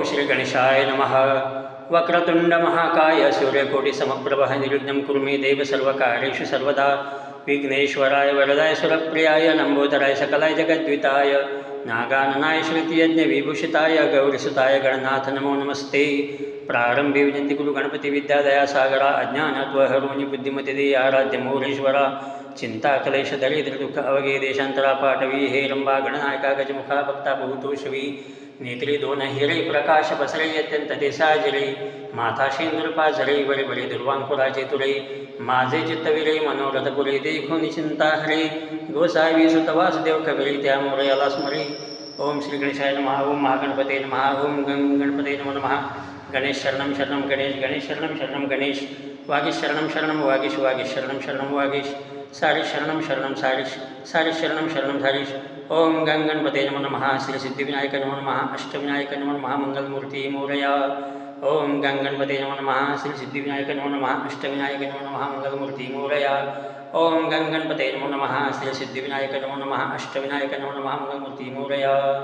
श्री गणेशाय नमः. वक्रतुंड महाकाय सूर्यकोटिसमप्रभः निर्विघ्नं कुरु मे देव सर्वकार्येषु सर्वदा. विघ्नेश्वराय वरदाय सुरप्रियाय लंबोदराय सकलाय जगद्विताय नागाननाय श्रुतियज्ञविभूषिताय गौरीसुताय गणनाथ नमो नमस्ते. प्रारंभी विनंती कुरु गणपती विद्यादया सागरा. अज्ञानत्वहरोनि बुद्धिमती आराध्य मोरेश्वरा. चिंता कलेश दरिद्र दुःख अवघे देशांतरा पाठवी. हे रंबा गणनायका गजमुखा भक्ता बहुतोषवी. नेत्री दोन हिरे प्रकाश बसरे अत्यंत देसाजरे. माथा शेंदूर पाझरे वरे वरे दुर्वांकुराचे तुरे. माझे चित्तविरे मनोरथ पुरे देखून चिंता हरे. गोसावी सुत वासुदेव कविरे त्या मोरयाला स्मरे. ओम श्री गणेशाय नमः. ओम महागणपते नमः. ओम गणपते नमो नमः. गणेश शरणं शरणं गणेश. गणेश शरणं शरणं गणेश. वागीश शरणं शरणं वागीश. वागीश शरणं शरणं वागीश. सारीश शरणं शरणं सारीश. सारीश शरणं शरणं सारीश. ओम गणपते नमो नमः. श्री सिद्धिविनायक नमो नमः. अष्टविनायक नमो नमः. मंगलमूर्ती मोरया. ओम गणपते नमो नमः. श्री सिद्धिविनायक नमो नमः. अष्टविनायक नमो नमः. मंगलमूर्ती मोरया. ओम गणपते नमो नमः. श्री सिद्धिविनायक नमो नमः. अष्टविनायक नमो नमः. मंगलमूर्ती मोरया.